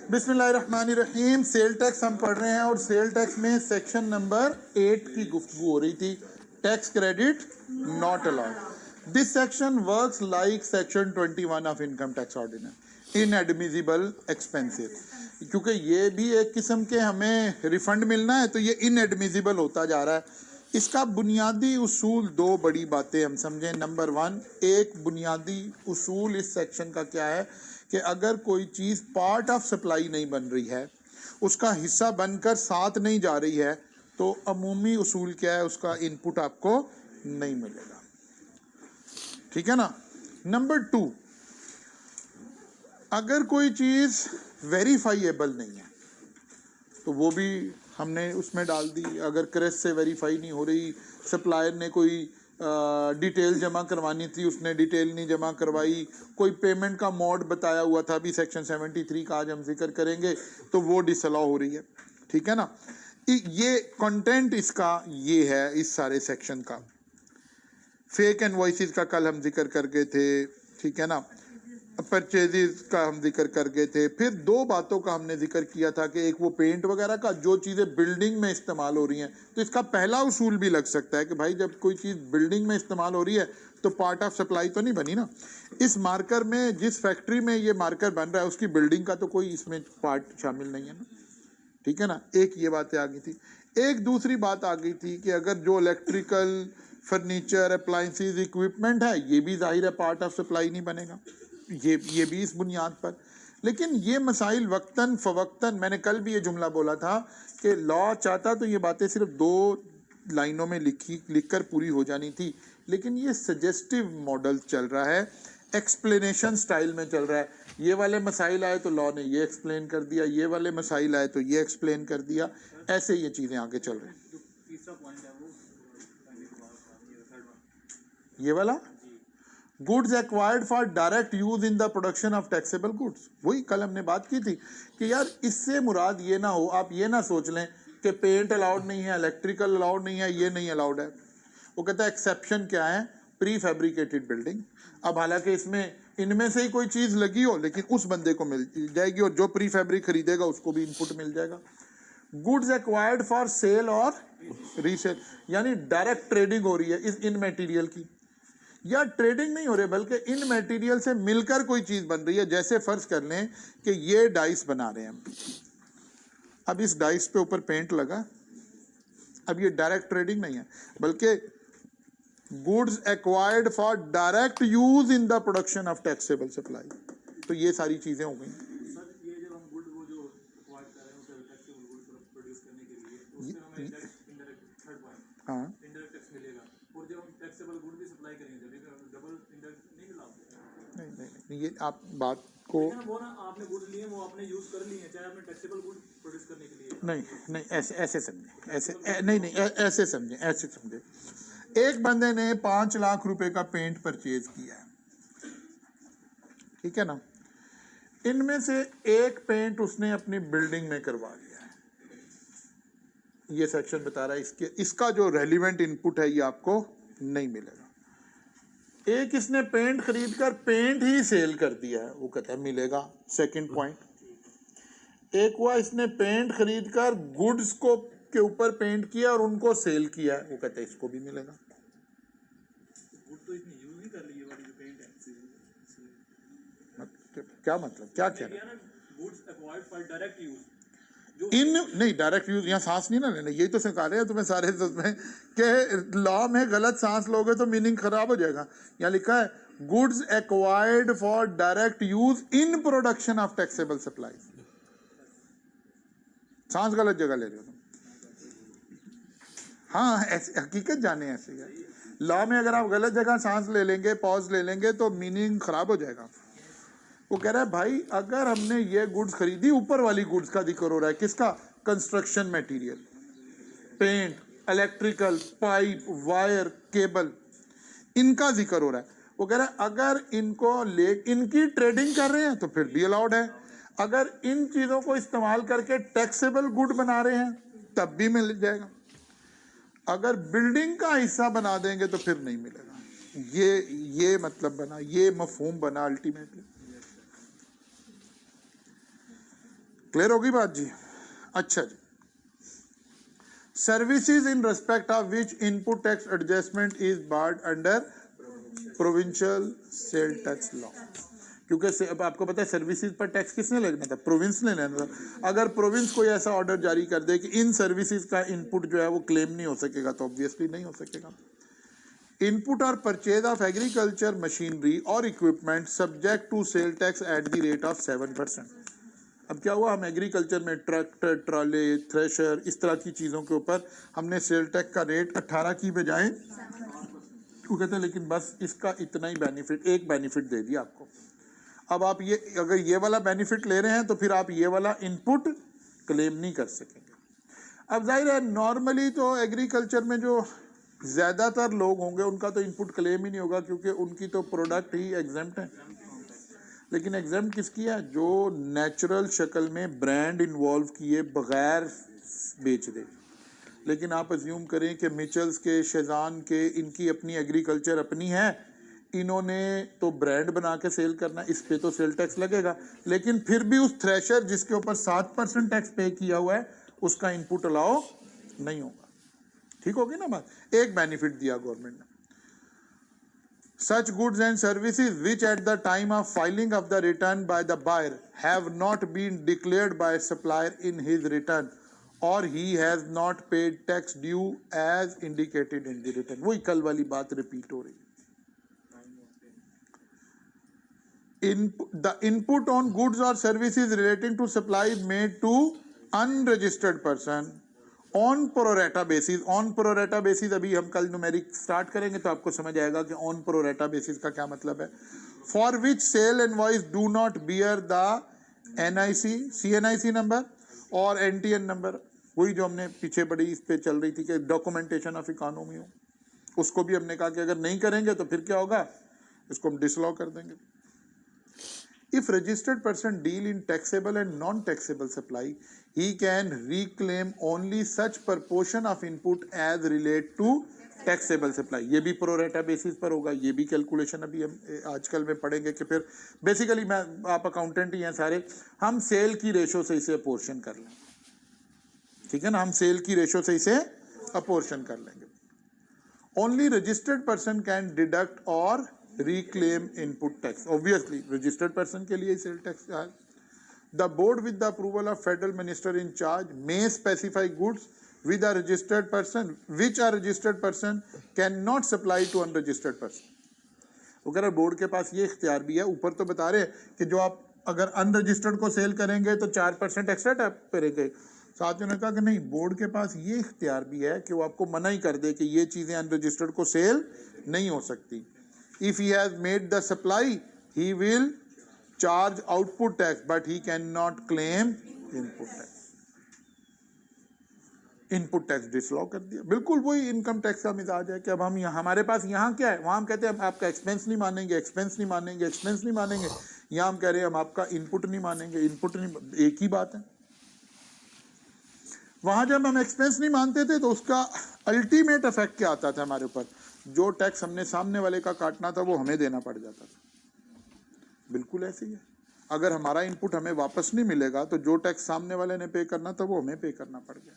बिस्मिल्लाहिर्रहमानिर्रहीम। Sale tax हम पढ़ रहे हैं और सेल टैक्स में सेक्शन नंबर 8 की गुफ्तगू हो रही थी, tax credit not allowed. This section works like section 21 of income tax ordinance, inadmissible expenses. क्योंकि ये भी एक किस्म के हमें रिफंड मिलना है तो ये इनएडमिसिबल होता जा रहा है। इसका बुनियादी उसूल दो बड़ी बातें हम समझें। नंबर 1, एक बुनियादी उसूल इस सेक्शन का क्या है कि अगर कोई चीज़ पार्ट ऑफ सप्लाई नहीं बन रही है, उसका हिस्सा बनकर साथ नहीं जा रही है, तो अमूमी उसूल क्या है, उसका इनपुट आपको नहीं मिलेगा। ठीक है ना। नंबर 2, अगर कोई चीज़ वेरीफाइएबल नहीं है तो वो भी हमने उसमें डाल दी। अगर क्रेस से वेरीफाई नहीं हो रही, सप्लायर ने कोई डिटेल जमा करवानी थी, उसने डिटेल नहीं जमा करवाई, कोई पेमेंट का मोड बताया हुआ था, अभी सेक्शन 73 का आज हम जिक्र करेंगे, तो वो डिसअलाउ हो रही है। ठीक है ना। ये कंटेंट इसका ये है इस सारे सेक्शन का। फेक इनवॉइसेस का कल हम जिक्र कर गए थे। ठीक है ना। परचेजेस का हम जिक्र कर गए थे। फिर दो बातों का हमने जिक्र किया था कि एक वो पेंट वगैरह का, जो चीज़ें बिल्डिंग में इस्तेमाल हो रही हैं, तो इसका पहला उसूल भी लग सकता है कि भाई जब कोई चीज़ बिल्डिंग में इस्तेमाल हो रही है तो पार्ट ऑफ सप्लाई तो नहीं बनी ना। इस मार्कर में, जिस फैक्ट्री में ये मार्कर बन रहा है, उसकी बिल्डिंग का तो कोई इसमें पार्ट शामिल नहीं है ना। ठीक है ना। एक ये बातें आ गई थी। एक दूसरी बात आ गई थी कि अगर जो इलेक्ट्रिकल, फर्नीचर, अप्लाइंसेस, इक्विपमेंट है, ये भी जाहिर है पार्ट ऑफ सप्लाई नहीं बनेगा। ये भी इस बुनियाद पर। लेकिन ये मसाइल वक्तन फवक्तन, मैंने कल भी ये जुमला बोला था कि लॉ चाहता तो ये बातें सिर्फ 2 लाइनों में लिखकर पूरी हो जानी थी, लेकिन ये सजेस्टिव मॉडल चल रहा है, एक्सप्लेनेशन स्टाइल में चल रहा है। ये वाले मसाइल आए तो लॉ ने ये एक्सप्लेन कर दिया, ये वाले मसाइल आए तो ये एक्सप्लेन कर दिया, ऐसे ये चीज़ें आगे चल रही हैं। तीसरा पॉइंट है वो ये वाला goods acquired for direct use in the production of taxable goods, वही कल हमने बात की थी कि यार इससे मुराद ये ना हो, आप ये ना सोच लें कि पेंट अलाउड नहीं है, इलेक्ट्रिकल अलाउड नहीं है, ये नहीं अलाउड है। वो कहता है एक्सेप्शन क्या है, प्री फैब्रिकेटेड बिल्डिंग। अब हालांकि इसमें इनमें से ही कोई चीज़ लगी हो, लेकिन उस बंदे को मिल जाएगी और जो प्री फैब्रिक खरीदेगा उसको भी इनपुट मिल जाएगा। गुड्स एक्वायर्ड फॉर सेल और रीसेल, यानी डायरेक्ट ट्रेडिंग हो रही है इस इन मटेरियल की, या ट्रेडिंग नहीं हो रही बल्कि इन मटेरियल से मिलकर कोई चीज़ बन रही है। जैसे फर्ज कर लें कि ये डाइस बना रहे हैं, अब इस डाइस पे ऊपर पेंट लगा, अब ये डायरेक्ट ट्रेडिंग नहीं है बल्कि goods acquired for direct use in the production of taxable supply. तो ये सारी चीज़ें हो गई। सर, ये जब हम गुड वो जो एक्वायर्ड कर रहे हैं उसे टैक्सेबल गुड प्रोड्यूस करने के लिए, तो उसमें हमें इनडायरेक्ट थर्ड पॉइंट, हाँ, इनडायरेक्ट टैक्स मिलेगा। और जब हम टैक्सेबल गुड भी सप्लाई करेंगे जब डबल इनडायरेक्ट नहीं मिला। नहीं, ये आप बात को वो ना आपने गुड लिए, वो आपने यूज कर लिए, चाहे आपने टैक्सेबल गुड प्रोड्यूस करने के लिए। नहीं, ऐसे समझे, ऐसे समझे। एक बंदे ने 5 लाख रुपए का पेंट परचेज किया है, ठीक है ना। इनमें से एक पेंट उसने अपनी बिल्डिंग में करवा लिया है। ये सेक्शन बता रहा है इसका जो रेलिवेंट इनपुट है ये आपको नहीं मिलेगा। एक इसने पेंट खरीद कर पेंट ही सेल कर दिया है, वो कहता है मिलेगा, सेकंड पॉइंट। एक हुआ इसने पेंट खरीद कर गुड्स को के ऊपर पेंट किया और उनको सेल किया है, वो कहता है इसको भी मिलेगा। गुड तो इसने यूज नहीं कर रही है वाली जो पेंट है। क्या मतलब, क्या कह रहे हैं? Goods acquired for direct use, इन नहीं, डायरेक्ट यूज, यहाँ सांस नहीं ना लेना, यही तो सिखा रहे हैं तुम्हें सारे में कि लॉ में गलत सांस लोगे तो मीनिंग खराब हो जाएगा। यहाँ लिखा है goods acquired for direct use in production of taxable supply. सांस गलत जगह ले रहे हो तुम। हाँ, ऐसे हकीकत जाने ऐसे है। लॉ में अगर आप गलत जगह सांस ले लेंगे, पॉज ले लेंगे, तो मीनिंग खराब हो जाएगा। वो कह रहा है भाई अगर हमने ये गुड्स खरीदी, ऊपर वाली गुड्स का जिक्र हो रहा है, किसका? Construction material, paint, electrical, pipe, wire, cable, इनका जिक्र हो रहा है। वो कह रहा है अगर इनको ले इनकी ट्रेडिंग कर रहे हैं तो फिर भी अलाउड है, अगर इन चीज़ों को इस्तेमाल करके टैक्सेबल गुड बना रहे हैं तब भी मिल जाएगा, अगर बिल्डिंग का हिस्सा बना देंगे तो फिर नहीं मिलेगा। ये मतलब बना, ये मफहूम बना अल्टीमेटली। क्लियर होगी बात जी? अच्छा जी, services in respect of which input tax adjustment is barred under provincial sale tax law. क्योंकि अब आपको पता है सर्विसेज पर टैक्स किसने लेना था? प्रोविंस ने लेना था। अगर प्रोविंस कोई ऐसा ऑर्डर जारी कर दे कि इन सर्विसेज का इनपुट जो है वो क्लेम नहीं हो सकेगा, तो ऑब्वियसली नहीं हो सकेगा। इनपुट और परचेज ऑफ एग्रीकल्चर मशीनरी और equipment subject to sale tax at the rate of 7%। अब क्या हुआ, हम एग्रीकल्चर में ट्रैक्टर, ट्रॉले, थ्रेशर, इस तरह की चीज़ों के ऊपर हमने सेल टैक्स का रेट 18 की बजाय वो कहते हैं लेकिन बस इसका इतना ही बेनिफिट, एक बेनिफिट दे दिया आपको। अब आप ये अगर ये वाला बेनिफिट ले रहे हैं तो फिर आप ये वाला इनपुट क्लेम नहीं कर सकेंगे। अब जाहिर है नॉर्मली तो एग्रीकल्चर में जो ज़्यादातर लोग होंगे उनका तो इनपुट क्लेम ही नहीं होगा, क्योंकि उनकी तो प्रोडक्ट ही एग्जेम्प्ट है। लेकिन एग्जाम किसकी है? जो नेचुरल शक्ल में ब्रांड इन्वॉल्व किए बगैर बेच दे। लेकिन आप अज्यूम करें कि मिचल्स के, शेजान के, इनकी अपनी एग्रीकल्चर अपनी है, इन्होंने तो ब्रांड बना के सेल करना, इस पे तो सेल टैक्स लगेगा। लेकिन फिर भी उस थ्रेशर जिसके ऊपर 7% टैक्स पे किया हुआ है उसका इनपुट अलाउ नहीं होगा। ठीक होगी ना बात? एक बेनिफिट दिया गवर्नमेंट ने। Such goods and services which at the time of filing of the return by the buyer have not been declared by supplier in his return or he has not paid tax due as indicated in the return। वही कल वाली बात repeat हो रही है। The input on goods or services relating to supply made to unregistered person on pro rata basis. On pro rata basis अभी हम कल न्यूमेरिक स्टार्ट करेंगे तो आपको समझ आएगा कि ऑन प्रोरेटा बेसिस का क्या मतलब है। For which sale invoice do not bear the NIC, CNIC number और एनटीएन नंबर, वही जो हमने पीछे बड़ी इस पे चल रही थी कि डॉक्यूमेंटेशन ऑफ इकोनॉमी हो, उसको भी हमने कहा कि अगर नहीं करेंगे तो फिर क्या होगा, इसको हम डिसलॉ कर देंगे। If registered person deal in taxable and non-taxable supply, he can reclaim only such proportion of input as relate to taxable supply। ये भी प्रोरेटा बेसिस पर होगा। ये भी कैलकुलेशन अभी हम आजकल में पढ़ेंगे कि फिर बेसिकली मैं, आप अकाउंटेंट ही हैं सारे, हम सेल की रेशो से इसे अपोर्शन कर लें। ठीक है ना, हम सेल की रेशो से इसे अपोर्शन कर लेंगे। Only registered person can deduct और reclaim input tax। obviously registered person के लिए sale tax है। The board with the approval of federal minister in charge may specify goods with a registered person which a registered person cannot supply to unregistered person। अगर board के पास ये इख्तियार भी है, ऊपर तो बता रहे हैं कि जो आप अगर अनरजिस्टर्ड को सेल करेंगे तो 4% एक्स्ट्रा टैक्स करेंगे। साथियों ने कहा कि नहीं, बोर्ड के पास ये इख्तियार भी है कि वो आपको मना ही कर दे कि ये चीज़ें अनरजिस्टर्ड को सेल नहीं हो सकती। If he has made the supply, he will charge output tax, but he cannot claim input tax। Input tax disallow कर दिया। बिल्कुल वही इनकम टैक्स का मिजाज है कि अब हम यहाँ, हमारे पास यहाँ क्या है, वहाँ हम कहते हैं हम आपका एक्सपेंस नहीं मानेंगे, एक्सपेंस नहीं मानेंगे, एक्सपेंस नहीं मानेंगे। यहाँ हम कह रहे हैं हम आपका इनपुट नहीं मानेंगे, इनपुट नहीं, एक ही बात है। वहाँ जब हम एक्सपेंस नहीं मानते थे तो उसका अल्टीमेट इफेक्ट क्या आता था हमारे ऊपर, जो टैक्स हमने सामने वाले का काटना था वो हमें देना पड़ जाता था। बिल्कुल ऐसे ही है, अगर हमारा इनपुट हमें वापस नहीं मिलेगा तो जो टैक्स सामने वाले ने पे करना था वो हमें पे करना पड़ गया।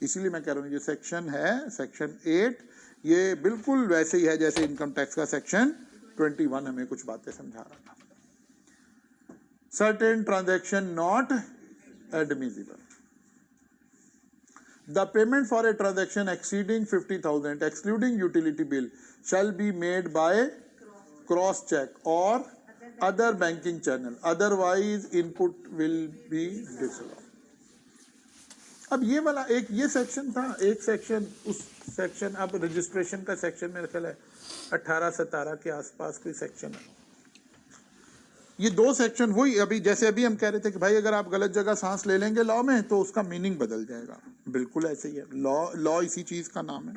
इसीलिए मैं कह रहा हूँ ये सेक्शन है, सेक्शन 8, ये बिल्कुल वैसे ही है जैसे इनकम टैक्स का सेक्शन 21 हमें कुछ बातें समझा रहा था। Certain transaction not admissible. The payment for a transaction exceeding 50,000 excluding utility bill shall be made by cross check or other banking channel, otherwise input will be disallowed। अब ये वाला एक ये सेक्शन था, एक सेक्शन उस सेक्शन, अब registration का सेक्शन मेरे ख्याल है 18-17 के आसपास कोई सेक्शन है। ये दो सेक्शन वही, अभी जैसे अभी हम कह रहे थे कि भाई अगर आप गलत जगह सांस ले लेंगे लॉ में तो उसका मीनिंग बदल जाएगा। बिल्कुल ऐसे ही है, लॉ इसी चीज का नाम है।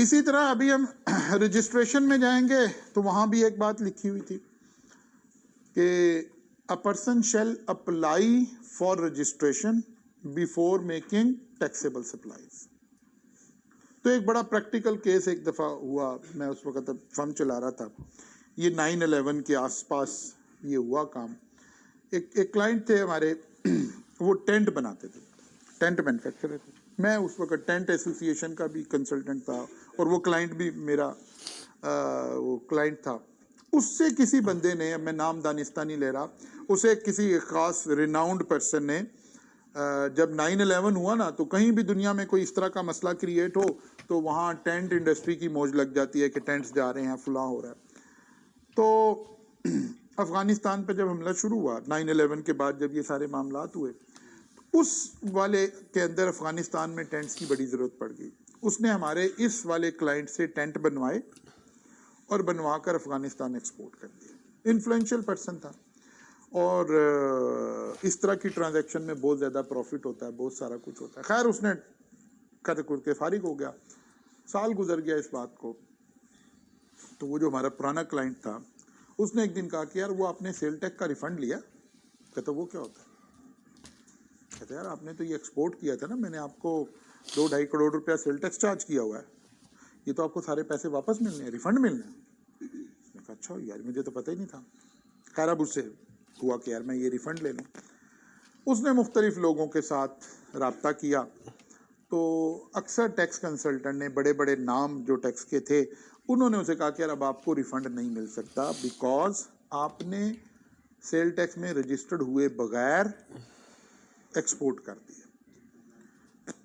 इसी तरह अभी हम रजिस्ट्रेशन में जाएंगे तो वहां भी एक बात लिखी हुई थी कि a person shall apply for registration before making taxable supplies. तो एक बड़ा प्रैक्टिकल केस एक दफा हुआ, मैं उस वक्त फर्म चला रहा था, ये 9/11 के आसपास ये हुआ काम। एक क्लाइंट थे हमारे, वो टेंट बनाते थे, टेंट मैन्युफैक्चरर थे। मैं उस वक्त टेंट एसोसिएशन का भी कंसल्टेंट था और वो क्लाइंट भी मेरा वो क्लाइंट था। उससे किसी बंदे ने, मैं नाम दानिस्ता नहीं ले रहा, उसे किसी खास रिनाउंड पर्सन ने जब 9/11 हुआ ना, तो कहीं भी दुनिया में कोई इस तरह का मसला क्रिएट हो तो वहाँ टेंट इंडस्ट्री की मौज लग जाती है कि टेंट्स जा रहे हैं, फुला हो रहा है। तो अफगानिस्तान पे जब हमला शुरू हुआ 9/11 के बाद, जब ये सारे मामलात हुए, उस वाले के अंदर अफगानिस्तान में टेंट्स की बड़ी ज़रूरत पड़ गई। उसने हमारे इस वाले क्लाइंट से टेंट बनवाए और बनवा कर अफगानिस्तान एक्सपोर्ट कर दिए। इन्फ्लुएंशियल पर्सन था और इस तरह की ट्रांजैक्शन में बहुत ज़्यादा प्रॉफिट होता है, बहुत सारा कुछ होता है। खैर उसने कर के फारिग हो गया, साल गुजर गया इस बात को। तो वो जो हमारा पुराना क्लाइंट था, उसने एक दिन कहा कि यार वो आपने सेल टैक्स का रिफंड लिया? कहता वो क्या होता है? कहते यार आपने तो ये एक्सपोर्ट किया था ना, मैंने आपको 2-2.5 करोड़ रुपया सेल टैक्स चार्ज किया हुआ है, ये तो आपको सारे पैसे वापस मिलने हैं, रिफंड मिलना है। उसने कहा अच्छा यार मुझे तो पता ही नहीं था। खैर अब उससे हुआ कि यार मैं ये रिफंड ले लूँ। उसने मुख्तलिफ लोगों के साथ रब्ता किया, तो अक्सर टैक्स कंसल्टेंट ने, बड़े बड़े नाम जो टैक्स के थे, उन्होंने उसे कहा कि यार अब आपको रिफंड नहीं मिल सकता, बिकॉज आपने सेल टैक्स में रजिस्टर्ड हुए बगैर एक्सपोर्ट कर दिया।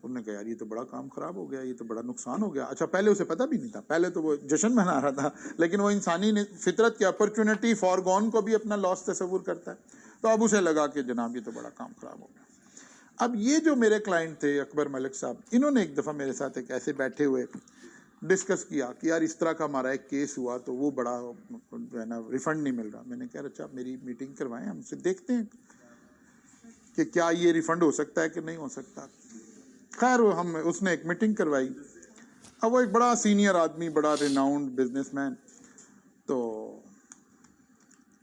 उन्होंने कहा यार ये तो बड़ा काम खराब हो गया, ये तो बड़ा नुकसान हो गया। अच्छा पहले उसे पता भी नहीं था, पहले तो वो जश्न मना रहा था, लेकिन वो इंसानी फितरत की अपॉर्चुनिटी फॉर गॉन को भी अपना लॉस तस्वुर करता है। तो अब उसे लगा कि जनाब ये तो बड़ा काम खराब हो गया। अब ये जो मेरे क्लाइंट थे अकबर मलिक साहब, इन्होंने एक दफ़ा मेरे साथ एक ऐसे बैठे हुए डिस्कस किया कि यार इस तरह का हमारा एक केस हुआ, तो वो बड़ा जो है ना रिफंड नहीं मिल रहा। मैंने कहा अच्छा आप मेरी मीटिंग करवाएं, हम उससे देखते हैं कि क्या ये रिफंड हो सकता है कि नहीं हो सकता। खैर हम उसने एक मीटिंग करवाई। अब वो एक बड़ा सीनियर आदमी, बड़ा रिनाउंड बिजनेसमैन। तो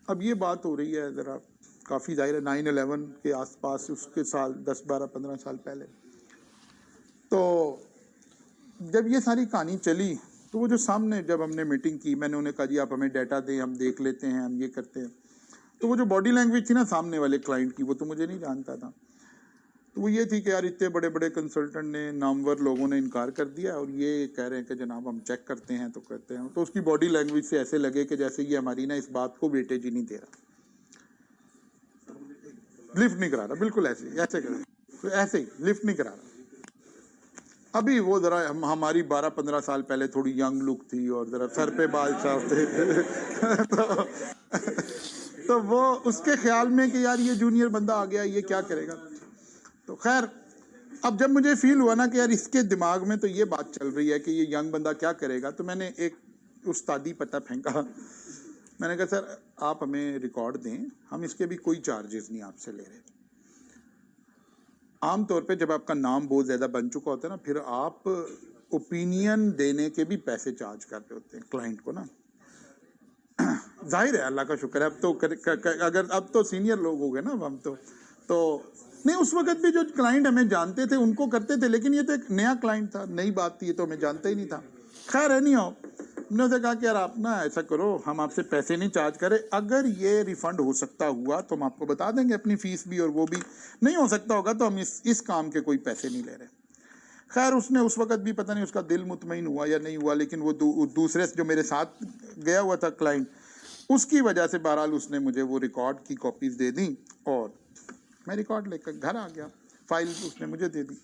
अब ये बात हो रही है ज़रा काफ़ी ज़ाहिर है 9/11 के आसपास, उसके साल 10, 12, 15 साल पहले। तो जब ये सारी कहानी चली, तो वो जो सामने जब हमने मीटिंग की, मैंने उन्हें कहा जी आप हमें डाटा दें, हम देख लेते हैं, हम ये करते हैं। तो वो जो बॉडी लैंग्वेज थी ना सामने वाले क्लाइंट की, वो तो मुझे नहीं जानता था। तो वो ये थी कि यार इतने बड़े बड़े कंसल्टेंट ने, नामवर लोगों ने इनकार कर दिया और ये कह रहे हैं कि जनाब हम चेक करते हैं तो करते हैं। तो उसकी बॉडी लैंग्वेज से ऐसे लगे कि जैसे ये हमारी ना इस बात को वेटेज ही नहीं दे रहा, लिफ्ट नहीं करा रहा, बिल्कुल ऐसे ऐसे कर, तो ऐसे ही लिफ्ट नहीं करा रहा। अभी वो ज़रा हमारी 12-15 साल पहले थोड़ी यंग लुक थी और ज़रा सर पे बाल साफ थे तो वो उसके ख्याल में कि यार ये जूनियर बंदा आ गया, ये क्या करेगा। तो खैर अब जब मुझे फील हुआ ना कि यार इसके दिमाग में तो ये बात चल रही है कि ये यंग बंदा क्या करेगा, तो मैंने एक उस्तादी पता फेंका। मैंने कहा सर आप हमें रिकॉर्ड दें, हम इसके भी कोई चार्जेस नहीं आपसे ले रहे। आमतौर पे जब आपका नाम बहुत ज़्यादा बन चुका होता है ना, फिर आप ओपिनियन देने के भी पैसे चार्ज कर रहे होते हैं क्लाइंट को ना। जाहिर है अल्लाह का शुक्र है अब तो अगर अब तो सीनियर लोग हो गए ना हम तो नहीं, उस वक्त भी जो क्लाइंट हमें जानते थे उनको करते थे, लेकिन ये तो एक नया क्लाइंट था, नई बात थी, ये तो हमें जानता ही नहीं था। खैर है नहीं हो, हमने उसे कहा कि यार आप ना ऐसा करो, हम आपसे पैसे नहीं चार्ज करें, अगर ये रिफंड हो सकता हुआ तो हम आपको बता देंगे अपनी फीस भी, और वो भी नहीं हो सकता होगा तो हम इस काम के कोई पैसे नहीं ले रहे। खैर उसने उस वक्त भी पता नहीं उसका दिल मुतमईन हुआ या नहीं हुआ, लेकिन वो दूसरे जो मेरे साथ गया हुआ था क्लाइंट, उसकी वजह से बहरहाल उसने मुझे वो रिकॉर्ड की कॉपीज़ दे दी और मैं रिकॉर्ड लेकर घर आ गया। फाइल उसने मुझे दे दी।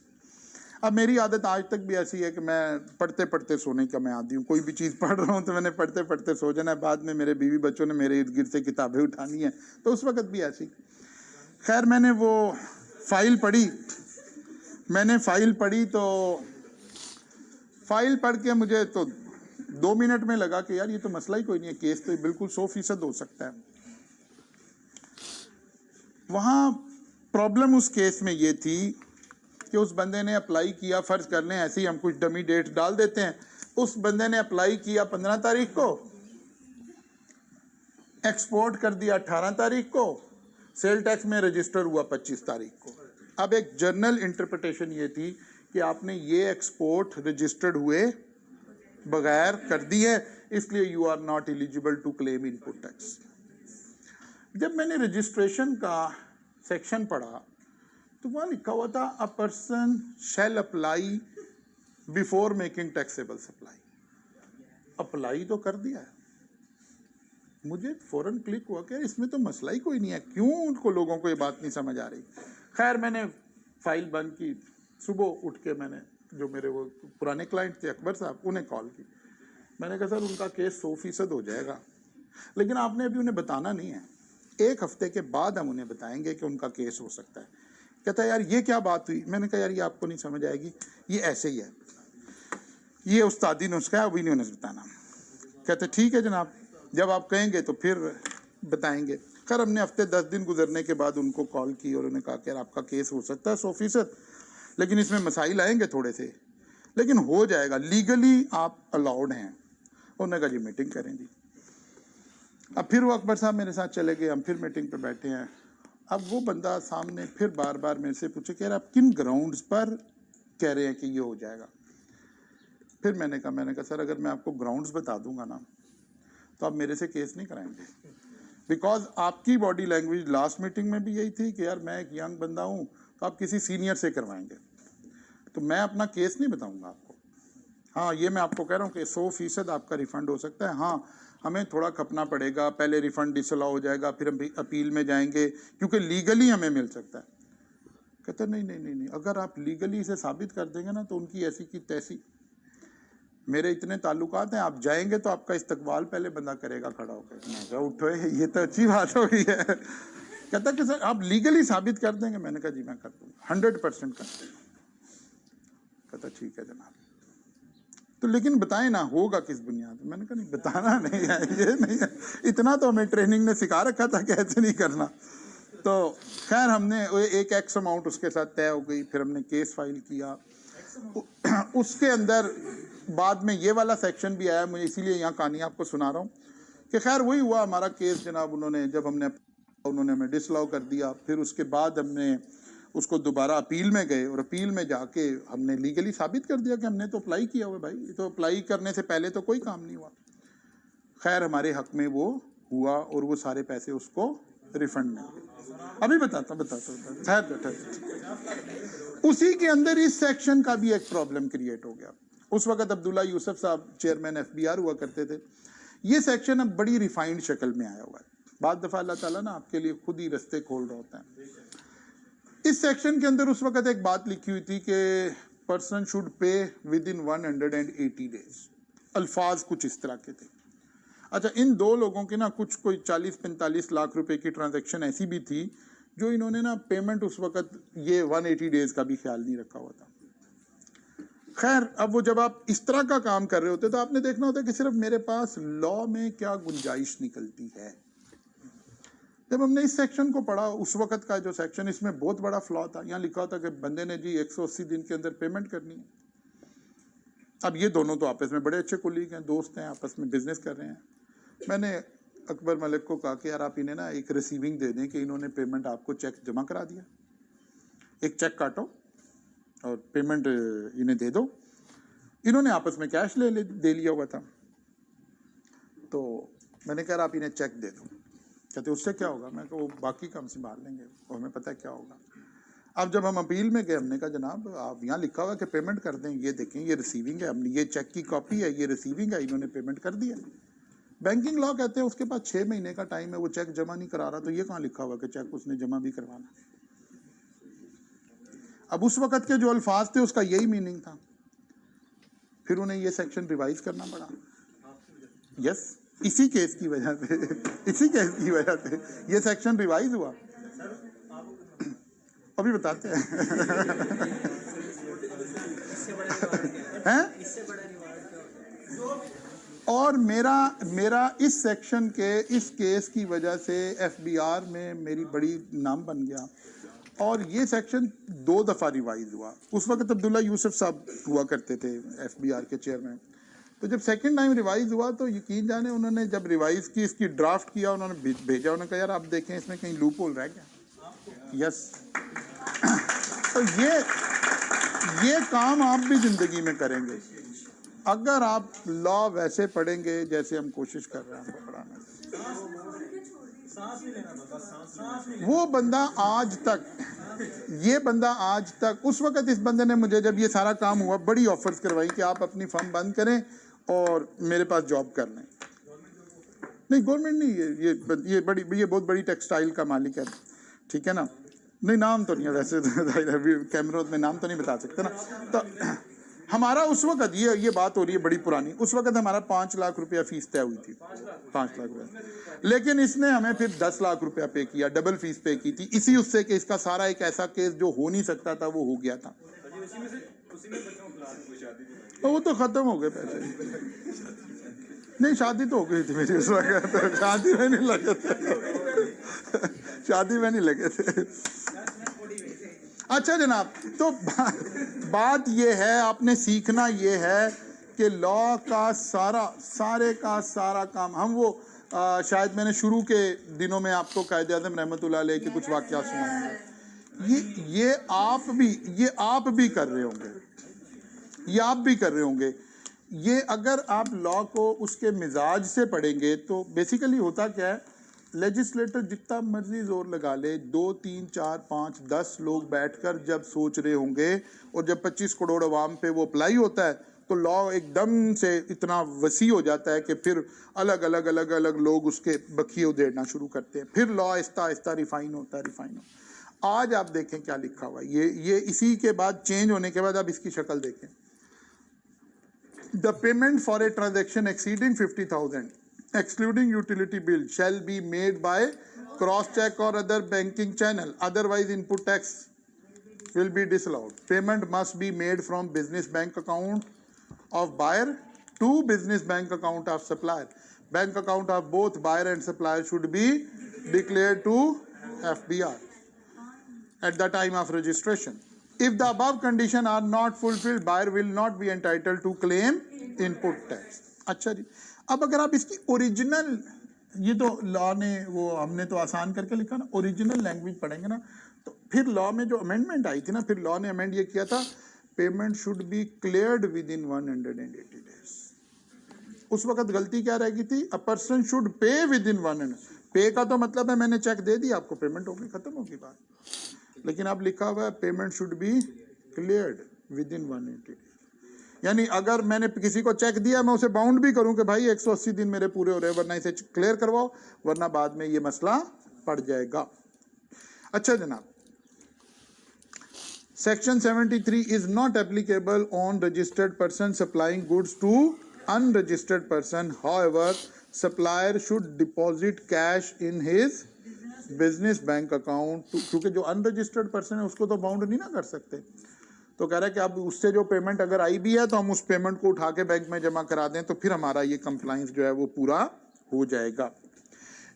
अब मेरी आदत आज तक भी ऐसी है कि मैं पढ़ते पढ़ते सोने का मैं आदी हूँ। कोई भी चीज़ पढ़ रहा हूँ तो मैंने पढ़ते पढ़ते सो जाना है, बाद में मेरे बीवी बच्चों ने मेरे इर्द गिर्द से किताबें उठानी है, तो उस वक्त भी ऐसी। खैर मैंने वो फाइल पढ़ी, तो फाइल पढ़ के मुझे तो 2 मिनट में लगा कि यार ये तो मसला ही कोई नहीं है, केस तो बिल्कुल 100% हो सकता है। वहाँ प्रॉब्लम उस केस में ये थी कि उस बंदे ने अप्लाई किया, फ़र्ज़ कर लें ऐसे ही हम कुछ डमी डेट डाल देते हैं, उस बंदे ने अप्लाई किया 15 तारीख को, एक्सपोर्ट कर दिया 18 तारीख को, सेल टैक्स में रजिस्टर हुआ 25 तारीख को। अब एक जर्नल इंटरप्रिटेशन ये थी कि आपने ये एक्सपोर्ट रजिस्टर्ड हुए बगैर कर दी है, इसलिए you are not eligible to claim input tax. जब मैंने रजिस्ट्रेशन का सेक्शन पढ़ा तो वहाँ लिखा हुआ था a person shall apply before making taxable supply. Apply तो कर दिया है, मुझे फौरन क्लिक हुआ कि इसमें तो मसला ही कोई नहीं है, क्यों उनको लोगों को ये बात नहीं समझ आ रही। खैर मैंने फाइल बंद की, सुबह उठ के मैंने जो मेरे वो पुराने क्लाइंट थे अकबर साहब, उन्हें कॉल की। मैंने कहा सर उनका केस 100% हो जाएगा, लेकिन आपने अभी उन्हें बताना नहीं है, 1 हफ्ते के बाद हम उन्हें बताएंगे कि उनका केस हो सकता है। कहता है यार ये क्या बात हुई। मैंने कहा यार ये आपको नहीं समझ आएगी, ये ऐसे ही है, ये उस्तादी नुस्खा है, अभी नहीं उन्हें बताना। कहते ठीक है जनाब, जब आप कहेंगे तो फिर बताएंगे। खैर हमने हफ्ते 10 दिन गुजरने के बाद उनको कॉल की और उन्हें कहा कि यार आपका केस हो सकता है 100%, लेकिन इसमें मसाइल आएंगे थोड़े से, लेकिन हो जाएगा, लीगली आप अलाउड हैं। उन्होंने कहा जी मीटिंग करें जी। अब फिर वो अकबर साहब मेरे साथ चले गए, हम फिर मीटिंग पे बैठे हैं। अब वो बंदा सामने फिर बार बार मेरे से पूछे कि यार आप किन ग्राउंड्स पर कह रहे हैं कि ये हो जाएगा। फिर मैंने कहा सर अगर मैं आपको ग्राउंड्स बता दूंगा ना तो आप मेरे से केस नहीं कराएंगे, बिकॉज आपकी बॉडी लैंग्वेज लास्ट मीटिंग में भी यही थी कि यार मैं एक यंग बंदा हूँ तो आप किसी सीनियर से करवाएंगे, तो मैं अपना केस नहीं बताऊंगा आपको। हाँ ये मैं आपको कह रहा हूँ कि 100% आपका रिफंड हो सकता है। हाँ हमें थोड़ा खपना पड़ेगा, पहले रिफंड डिसअलाउ हो जाएगा, फिर हम अपील में जाएंगे क्योंकि लीगली हमें मिल सकता है। कहते नहीं, अगर आप लीगली इसे साबित कर देंगे ना तो उनकी ऐसी की तैसी, मेरे इतने ताल्लुकात हैं, आप जाएंगे तो आपका इस्तकबाल पहले बंदा करेगा खड़ा होकर। मैं कहा उठो, ये तो अच्छी बात हो गई है। कहता कि सर आप लीगली साबित कर देंगे। मैंने कहा जी मैं कर दूंगा, 100% कर दूंगा। कहता ठीक है जनाब, तो लेकिन बताएं ना होगा किस बुनियाद में। मैंने कहा नहीं बताना नहीं है, ये नहीं है, इतना तो हमें ट्रेनिंग ने सिखा रखा था कि ऐसे नहीं करना। तो खैर हमने एक एक्स अमाउंट उसके साथ तय हो गई, फिर हमने केस फाइल किया। उसके अंदर बाद में ये वाला सेक्शन भी आया, मुझे इसीलिए यहाँ कहानी आपको सुना रहा हूँ कि खैर वही हुआ हमारा केस जनाब। उन्होंने हमें डिसअलाउ कर दिया। फिर उसके बाद हमने उसको दोबारा अपील में गए और अपील में जाके हमने लीगली साबित कर दिया कि हमने तो अप्लाई किया हुआ भाई, ये तो अप्लाई करने से पहले तो कोई काम नहीं हुआ। खैर हमारे हक में वो हुआ और वो सारे पैसे उसको रिफंड में। अभी बताता उसी के अंदर इस सेक्शन का भी एक प्रॉब्लम क्रिएट हो गया। उस वक्त अब्दुल्ला यूसुफ साहब चेयरमैन FBR हुआ करते थे। ये सेक्शन अब बड़ी रिफाइंड शक्ल में आया हुआ है। बाद दफा अल्लाह ताला ना आपके लिए खुद ही रास्ते खोल रहा होता है। इस सेक्शन के अंदर उस वक्त एक बात लिखी हुई थी कि person should pay with in 180 days. अल्फाज कुछ इस तरह के थे। अच्छा इन दो लोगों के ना कुछ कोई 40-45 लाख रुपए की ट्रांजैक्शन ऐसी भी थी जो इन्होंने ना पेमेंट उस वक्त ये 180 डेज का भी ख्याल नहीं रखा हुआ था। खैर अब वो जब आप इस तरह का काम कर रहे होते तो आपने देखना होता है कि सिर्फ मेरे पास लॉ में क्या गुंजाइश निकलती है। जब हमने इस सेक्शन को पढ़ा, उस वक्त का जो सेक्शन, इसमें बहुत बड़ा फ्लॉ था। यहाँ लिखा था कि बंदे ने जी 180 दिन के अंदर पेमेंट करनी है। अब ये दोनों तो आपस में बड़े अच्छे कोलीग हैं, दोस्त हैं, आपस में बिजनेस कर रहे हैं। मैंने अकबर मलिक को कहा कि यार आप इन्हें ना एक रिसीविंग दे दें कि इन्होंने पेमेंट आपको चेक जमा करा दिया, एक चेक काटो और पेमेंट इन्हें दे दो। इन्होंने आपस में कैश दे लिया हुआ था। तो मैंने कहा आप इन्हें चेक दे दो। कहते उससे क्या होगा? मैं कहा वो बाकी काम संभाल लेंगे और हमें पता है क्या होगा। अब जब हम अपील में गए हमने कहा जनाब आप यहाँ लिखा हुआ कि पेमेंट कर दें, ये देखें ये रिसीविंग है, हमने ये चेक की कॉपी है, ये रिसीविंग है, इन्होंने पेमेंट कर दिया। बैंकिंग लॉ कहते हैं उसके पास 6 महीने का टाइम है, वो चेक जमा नहीं करा रहा, तो ये कहाँ लिखा हुआ कि चेक उसने जमा भी करवाना। अब उस वक्त के जो अल्फाज थे उसका यही मीनिंग था। फिर उन्हें ये सेक्शन रिवाइज करना पड़ा। यस इसी केस की वजह से ये सेक्शन रिवाइज हुआ। अभी बताते हैं हैं? और मेरा इस सेक्शन के इस केस की वजह से FBR में मेरी बड़ी नाम बन गया। और ये सेक्शन 2 दफ़ा रिवाइज हुआ। उस वक्त अब्दुल्ला यूसुफ साहब हुआ करते थे FBR के चेयरमैन। तो जब सेकंड टाइम रिवाइज हुआ तो यकीन जाने उन्होंने जब रिवाइज की, इसकी ड्राफ्ट किया, उन्होंने भेजा, उन्होंने कहा यार आप देखें इसमें कहीं लूप होल रह गया। यस तो ये काम आप भी जिंदगी में करेंगे अगर आप लॉ वैसे पढ़ेंगे जैसे हम कोशिश कर रहे हैं हमको पढ़ाने। सांस नहीं लेना था, बस सांस नहीं वो बंदा आज तक, ये बंदा आज तक, उस वक्त इस बंदे ने मुझे जब ये सारा काम हुआ बड़ी ऑफर्स करवाई कि आप अपनी फर्म बंद करें और मेरे पास जॉब कर लें। नहीं गवर्नमेंट नहीं, ये बहुत बड़ी टेक्सटाइल का मालिक है, ठीक है ना। नहीं नाम तो नहीं है वैसे कैमरों में नाम तो नहीं बता सकते ना। तो हमारा उस वक्त ये बात हो रही है बड़ी पुरानी, उस वक्त हमारा 5 लाख रुपया फीस तय हुई थी, 5 लाख रुपया, लेकिन इसने हमें फिर 10 लाख रुपया पे किया, डबल फीस पे की थी इसी उससे कि इसका सारा एक ऐसा केस जो हो नहीं सकता था वो हो गया था। तो वो तो खत्म हो गए पैसे। नहीं शादी तो हो गई थी मेरी उस वक्त, शादी में नहीं लगे थे, शादी में नहीं लगे थे। अच्छा जनाब, तो बात ये है, आपने सीखना ये है कि लॉ का सारा काम हम वो शायद मैंने शुरू के दिनों में आपको कायदे आज़म रहमतुल्लाह अलैह के कुछ वाक़यात सुनाए, ये आप भी कर रहे होंगे, ये आप भी कर रहे होंगे। ये अगर आप लॉ को उसके मिजाज से पढ़ेंगे तो बेसिकली होता क्या है, लेजिस्लेटर जितना मर्जी जोर लगा ले, 2 3 4 5 10 लोग बैठकर जब सोच रहे होंगे और जब 25 करोड़ अवाम पे वो अप्लाई होता है तो लॉ एकदम से इतना वसी हो जाता है कि फिर अलग अलग लोग उसके बखिए उधेड़ना शुरू करते हैं, फिर लॉ आहिस्ता आहिस्ता रिफाइन होता है। आज आप देखें क्या लिखा हुआ है, ये इसी के बाद चेंज होने के बाद आप इसकी शक्ल देखें। The payment for a transaction exceeding 50,000, excluding utility bill, shall be made by cross-check or other banking channel. Otherwise, input tax will be disallowed. Payment must be made from business bank account of buyer to business bank account of supplier. Bank account of both buyer and supplier should be declared to FBR at the time of registration. If the above condition are not fulfilled, buyer will not be entitled to claim input tax. अच्छा जी, अब अगर आप इसकी original, ये तो law ने वो हमने तो आसान करके लिखा ना, ओरिजिनल लैंग्वेज पढ़ेंगे ना तो फिर लॉ में जो अमेंडमेंट आई थी ना, फिर लॉ ने अमेंड ये किया था, payment should be cleared with in 180 days. उस वक्त गलती क्या रह गई थी, a person should pay with in 100। पे का तो मतलब है मैंने चेक दे दिया आपको, पेमेंट होगी, खत्म होगी बात, लेकिन अब लिखा हुआ है payment should be cleared with in 180 days. यानी अगर मैंने किसी को चेक दिया मैं उसे बाउंड भी करूं कि भाई 180 दिन मेरे पूरे हो रहे हैं, वरना इसे क्लियर करवाओ, वरना बाद में ये मसला पड़ जाएगा। अच्छा जनाब, section 73 is not applicable on registered person supplying goods to unregistered person. However supplier should deposit cash in his business bank account, क्योंकि जो अनरजिस्टर्ड पर्सन है उसको तो बाउंड नहीं ना कर सकते। तो कह रहा है कि अब उससे जो पेमेंट अगर आई भी है तो हम उस पेमेंट को उठा के बैंक में जमा करा दें तो फिर हमारा ये कंप्लाइंस जो है वो पूरा हो जाएगा।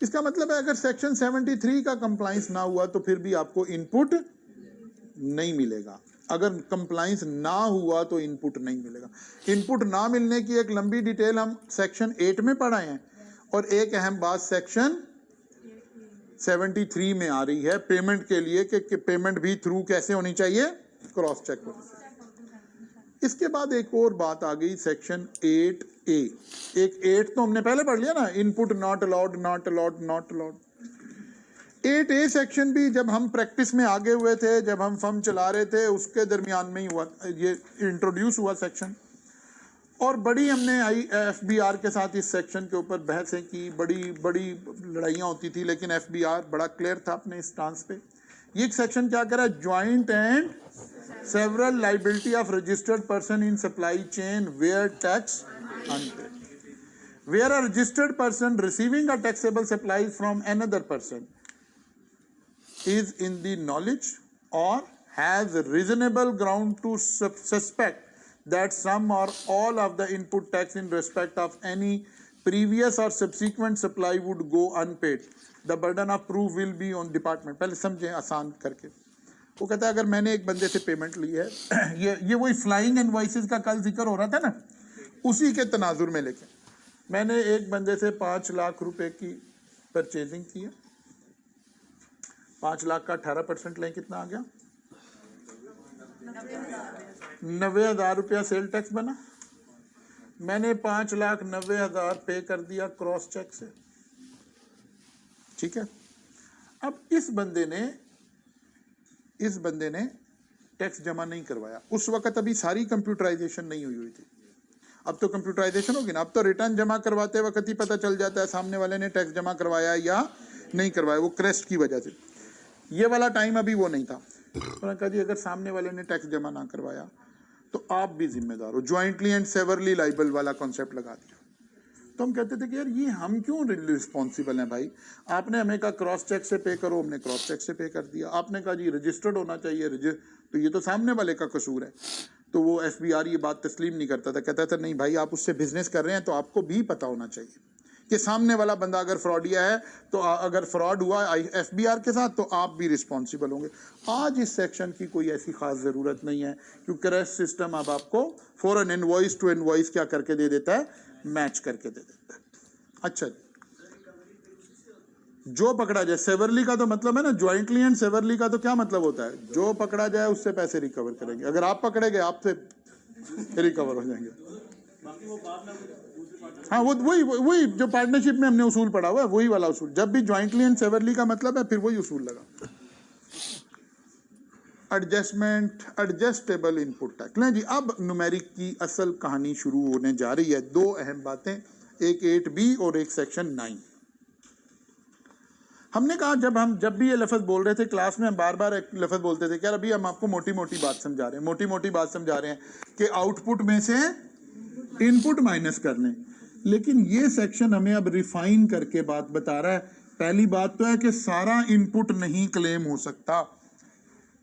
इसका मतलब है अगर सेक्शन 73 का कंप्लाइंस ना हुआ तो फिर भी आपको इनपुट नहीं मिलेगा। अगर कंप्लाइंस ना हुआ तो इनपुट नहीं मिलेगा। इनपुट ना मिलने की एक लंबी डिटेल हम सेक्शन 8 में पढ़ाए हैं और एक अहम बात सेक्शन 73 में आ रही है पेमेंट के लिए कि पेमेंट भी थ्रू कैसे होनी चाहिए, क्रॉस चेक होनी चाहिए। इसके बाद एक और बात आ गई सेक्शन 8A। एक 8 तो हमने पहले पढ़ लिया ना, input not allowed, not allowed, not allowed. 8A section भी जब हम प्रैक्टिस में आगे हुए थे, जब हम फर्म चला रहे थे, उसके दरमियान में ही हुआ ये इंट्रोड्यूस हुआ सेक्शन, और बड़ी हमने FBR के साथ इस सेक्शन के ऊपर बहसें की, बड़ी लड़ाइयाँ होती थी, लेकिन FBR बड़ा क्लियर था अपने स्टांस पे। ये एक सेक्शन क्या कर रहा है, joint and several liability of registered person in supply chain where tax unpaid, where a registered person receiving a taxable supply from another person is in the knowledge or has reasonable ground to suspect that some or all of the input tax in respect of any previous or subsequent supply would go unpaid, the burden of proof will be on department। पहले समझें आसान करके। वो कहता है अगर मैंने एक बंदे से पेमेंट ली है, ये वही फ्लाइंग इनवॉइसेस का कल जिक्र हो रहा था ना, उसी के तनाजुर में लेके मैंने एक बंदे से 5 लाख रुपए की परचेजिंग की है, 5 लाख का 18% लें, कितना आ गया, 90,000 रुपया सेल टैक्स बना। मैंने 5,90,000 पे कर दिया क्रॉस चेक से। ठीक है। अब इस बंदे ने टैक्स जमा नहीं करवाया, उस वक्त अभी सारी कंप्यूटराइजेशन नहीं हुई थी। अब तो कंप्यूटराइजेशन होगी ना, अब तो रिटर्न जमा करवाते वक्त ही पता चल जाता है सामने वाले ने टैक्स जमा करवाया या नहीं करवाया, वो क्रेस्ट की वजह से। ये वाला टाइम अभी वो नहीं था। उन्होंने कहा जी अगर सामने वाले ने टैक्स जमा ना करवाया तो आप भी जिम्मेदार हो, ज्वाइंटली एंड सेवरली लाइबल वाला कॉन्सेप्ट लगा दिया। तो हम कहते थे कि यार ये हम क्यों रिस्पॉन्सिबल हैं भाई, आपने हमें कहा क्रॉस चेक से पे करो, हमने क्रॉस चेक से पे कर दिया। आपने कहा जी रजिस्टर्ड होना चाहिए, तो ये तो सामने वाले का कसूर है। तो वो FBR ये बात तस्लीम नहीं करता था, कहता था नहीं भाई आप उससे बिजनेस कर रहे हैं तो आपको भी पता होना चाहिए कि सामने वाला बंदा अगर फ्रॉडिया है तो अगर फ्रॉड हुआ FBR के साथ तो आप भी रिस्पॉन्सिबल होंगे। आज इस सेक्शन की कोई ऐसी खास ज़रूरत नहीं है, क्योंकि क्रैश सिस्टम अब आपको फॉरन इनवॉइस टू इनवॉइस क्या करके दे देता है, मैच करके दे देता है। अच्छा, जो पकड़ा जाए, सेवरली का तो मतलब है ना, ज्वाइंटली एंड सेवरली का तो क्या मतलब होता है, जो पकड़ा जाए उससे पैसे रिकवर करेंगे। अगर आप पकड़े गए आपसे रिकवर हो जाएंगे। हाँ वही जो पार्टनरशिप में हमने उसूल पढ़ा हुआ है, वही वाला उसूल। जब भी ज्वाइंटली एंड सेवरली का मतलब है फिर वही उसूल लगा। Adjustable input tax. लें जी, अब न्यूमेरिक की असल कहानी शुरू होने जा रही है। दो अहम बातें, एक 8B और एक सेक्शन 9। हमने कहा जब भी ये लफ्ज़ बोल रहे थे क्लास में, हम बार बार एक लफ्ज़ बोलते थे कि यार अभी हम आपको मोटी मोटी बात समझा रहे हैं, कि आउटपुट में से इनपुट माइनस कर लें। लेकिन ये सेक्शन हमें अब रिफाइन करके बात बता रहा है। पहली बात तो है कि सारा इनपुट नहीं क्लेम हो सकता।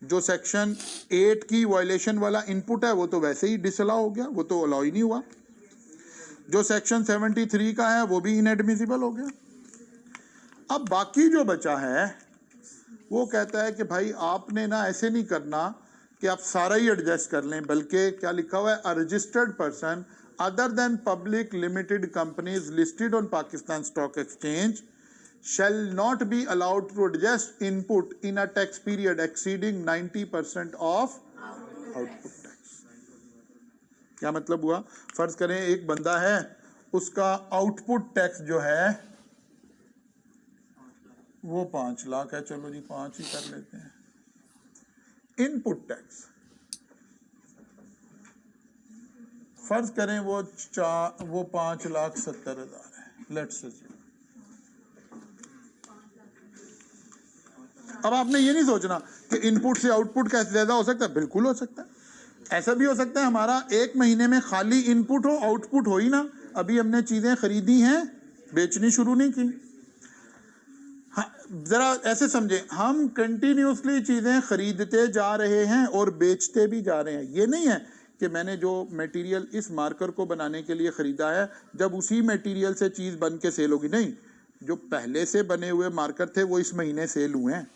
जो सेक्शन 8 की वायलेशन वाला इनपुट है वो तो वैसे ही डिसअलाउ हो गया, वो तो अलाउ ही नहीं हुआ। जो सेक्शन 73 का है वो भी इनएडमिसिबल हो गया। अब बाकी जो बचा है वो कहता है कि भाई आपने ना ऐसे नहीं करना कि आप सारा ही एडजस्ट कर लें, बल्कि क्या लिखा हुआ है, अ registered person other than public limited companies listed on Pakistan stock exchange shall not be allowed to adjust input in a tax period exceeding 90% of output tax। क्या मतलब हुआ, फर्ज करें एक बंदा है, उसका आउटपुट टैक्स जो है वो 5 लाख है, चलो जी 5 ही कर लेते हैं। इनपुट टैक्स फर्ज करें वो 5,70,000 है, लेट्स से। अब आपने ये नहीं सोचना कि इनपुट से आउटपुट कैसे ज्यादा हो सकता है, बिल्कुल हो सकता है। ऐसा भी हो सकता है हमारा 1 महीने में खाली इनपुट हो, आउटपुट हो ही ना, अभी हमने चीजें खरीदी हैं, बेचनी शुरू नहीं की। हाँ, जरा ऐसे समझे, हम कंटिन्यूसली चीजें खरीदते जा रहे हैं और बेचते भी जा रहे हैं। ये नहीं है कि मैंने जो मटेरियल इस मार्कर को बनाने के लिए खरीदा है, जब उसी मटेरियल से चीज बन के सेल होगी, नहीं। जो पहले से बने हुए मार्कर थे वो इस महीने सेल हुए हैं,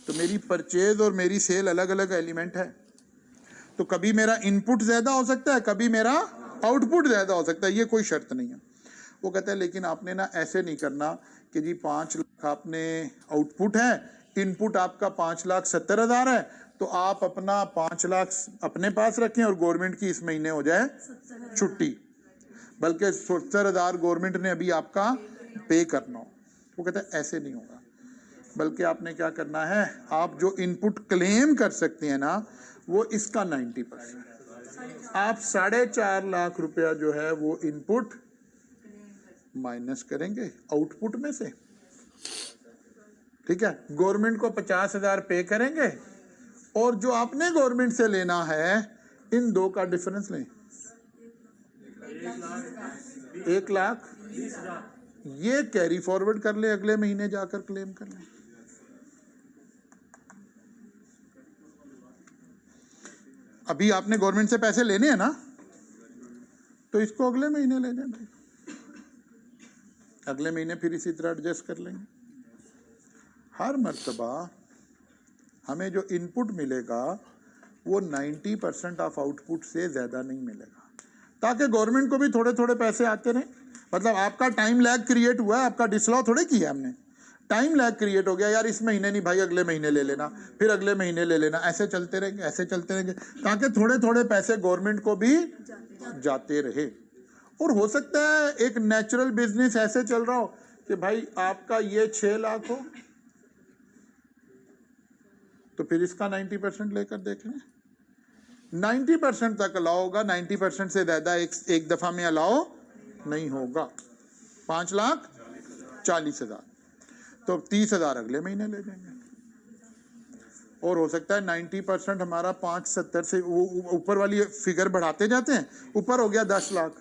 तो मेरी परचेज और मेरी सेल अलग अलग एलिमेंट है। तो कभी मेरा इनपुट ज्यादा हो सकता है, कभी मेरा आउटपुट ज्यादा हो सकता है, ये कोई शर्त नहीं है। वो कहता है लेकिन आपने ना ऐसे नहीं करना कि जी 5 लाख आपने आउटपुट है, इनपुट आपका 5,70,000 है, तो आप अपना 5 लाख अपने पास रखें और गवर्नमेंट की इस महीने हो जाए छुट्टी, बल्कि 70,000 गवर्नमेंट ने अभी आपका पे करना हो। वो कहता है ऐसे नहीं होगा, बल्कि आपने क्या करना है, आप जो इनपुट क्लेम कर सकते हैं ना, वो इसका 90%, आप 4.5 लाख रुपया जो है वो इनपुट माइनस करेंगे आउटपुट में से, ठीक है। गवर्नमेंट को 50,000 पे करेंगे और जो आपने गवर्नमेंट से लेना है, इन दो का डिफरेंस लें, 1,20,000, ये कैरी फॉरवर्ड कर ले, अगले महीने जाकर क्लेम कर ले। अभी आपने गवर्नमेंट से पैसे लेने हैं ना, तो इसको अगले महीने ले लेना, अगले महीने फिर इसी तरह एडजस्ट कर लेंगे। हर मर्तबा हमें जो इनपुट मिलेगा वो 90% ऑफ आउटपुट से ज्यादा नहीं मिलेगा, ताकि गवर्नमेंट को भी थोड़े थोड़े पैसे आते रहे। मतलब आपका टाइम लैग क्रिएट हुआ है, आपका डिसअलाउ थोड़े किया हमने, टाइम लैग क्रिएट हो गया, यार इस महीने नहीं भाई अगले महीने ले लेना, फिर अगले महीने ले लेना, ऐसे चलते रहेंगे ताकि थोड़े थोड़े पैसे गवर्नमेंट को भी जाते रहे। और हो सकता है एक नेचुरल बिजनेस ऐसे चल रहा हो कि भाई आपका ये 6 लाख हो तो फिर इसका 90% लेकर देख लें। 90% तक अलाउ होगा, 90% से ज्यादा एक दफा में अलाउ नहीं होगा। 5,40,000 तो 30,000 अगले महीने ले जाएंगे। और हो सकता है 90% हमारा 5,70 से ऊपर वाली फिगर बढ़ाते जाते हैं, ऊपर हो गया 10 लाख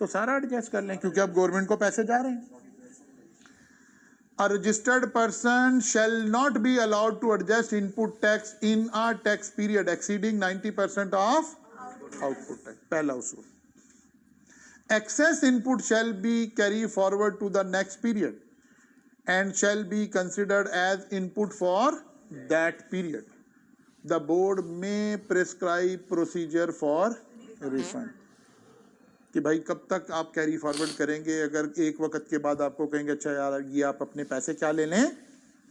तो सारा एडजस्ट कर लें, क्योंकि अब गवर्नमेंट को पैसे जा रहे हैं। A registered person shall not be allowed to adjust input tax in a tax period exceeding 90% of output tax. पहला उसूल। Excess input shall be carried forward to the next period and shall be considered as input for that period. The board may prescribe procedure for refund. कि भाई कब तक आप carry forward करेंगे। अगर एक वक्त के बाद आपको कहेंगे अच्छा यार ये आप अपने पैसे क्या ले लें,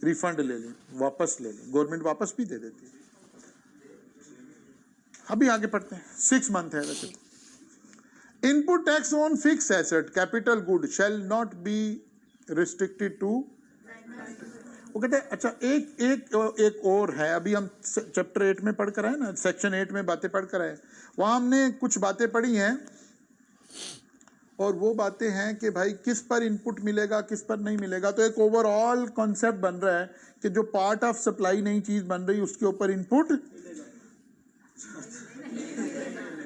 रिफंड ले लें, वापस ले लें, गवर्नमेंट वापस भी दे देती है। अभी आगे पढ़ते हैं। 6 मंथ है वैसे। Input tax on fix asset capital good shall not be restricted to. वो कहते हैं अच्छा एक और है, अभी हम चैप्टर 8 में पढ़ कर आए ना, सेक्शन 8 में बातें पढ़ कर आए, वहां हमने कुछ बातें पढ़ी हैं और वो बातें हैं कि भाई किस पर इनपुट मिलेगा किस पर नहीं मिलेगा। तो एक ओवरऑल कॉन्सेप्ट बन रहा है कि जो पार्ट ऑफ सप्लाई नई चीज बन रही उसके ऊपर इनपुट,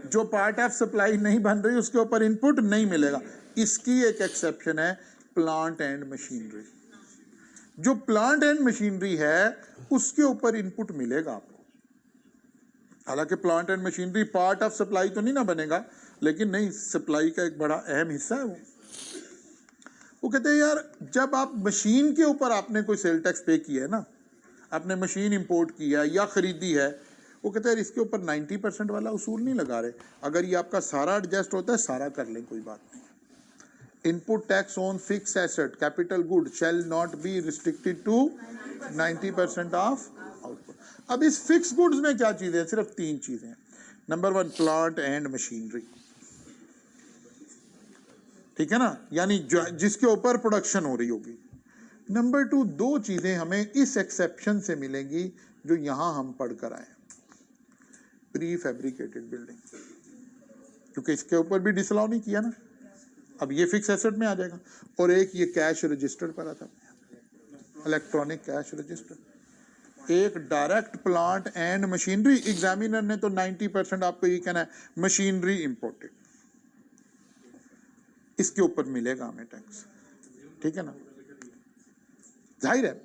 जो पार्ट ऑफ सप्लाई नहीं बन रही उसके ऊपर इनपुट नहीं मिलेगा। इसकी एक एक्सेप्शन है प्लांट एंड मशीनरी। जो प्लांट एंड मशीनरी है उसके ऊपर इनपुट मिलेगा आपको। हालांकि plant and machinery part of supply तो नहीं ना बनेगा, लेकिन नहीं, सप्लाई का एक बड़ा अहम हिस्सा है वो कहते हैं यार जब आप मशीन के ऊपर आपने कोई सेल टैक्स पे किया है ना, आपने मशीन इंपोर्ट किया या खरीदी है, वो कहते हैं इसके ऊपर 90% वाला उसूल नहीं लगा रहे। अगर ये आपका सारा एडजस्ट होता है सारा कर लें, कोई बात नहीं। Input tax on fix asset capital good shall not be restricted to 90% of output. अब इस फिक्स गुड्स में क्या चीजें, सिर्फ 3 चीजें। नंबर 1 प्लांट एंड मशीनरी, ठीक है ना, यानी जिसके ऊपर प्रोडक्शन हो रही होगी। नंबर 2 2 चीजें हमें इस एक्सेप्शन से मिलेंगी जो यहां हम पढ़ कर आए, प्री फैब्रिकेटेड बिल्डिंग, क्योंकि इसके ऊपर भी डिसअलाउ नहीं किया ना, अब ये फिक्स एसेट में आ जाएगा। और एक ये कैश रजिस्टर पर आता, इलेक्ट्रॉनिक कैश रजिस्टर। एक direct plant and machinery, examiner ने तो 90% आपको ये कहना है मशीनरी इंपोर्टेड, इसके ऊपर मिलेगा हमें टैक्स, ठीक है ना। जाहिर है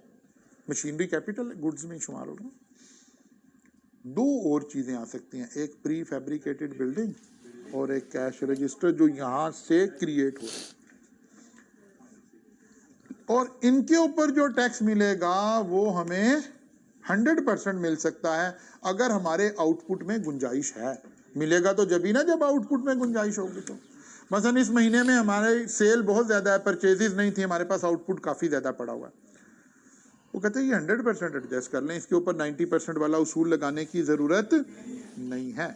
मशीनरी कैपिटल गुड्स में शुमार होगा। 2 और चीजें आ सकती हैं, एक प्री फैब्रिकेटेड बिल्डिंग और एक कैश रजिस्टर जो यहां से क्रिएट हो रहा है। और इनके ऊपर जो टैक्स मिलेगा वो हमें 100% मिल सकता है अगर हमारे आउटपुट में गुंजाइश है। मिलेगा तो जब ही ना जब आउटपुट में गुंजाइश होगी। तो मसलन इस महीने में हमारे सेल बहुत ज्यादा है, परचेजेस नहीं थी, हमारे पास आउटपुट काफी ज्यादा पड़ा हुआ है, वो कहते हैं ये 100% एडजस्ट कर लें, इसके ऊपर 90% वाला उसूल लगाने की जरूरत नहीं है।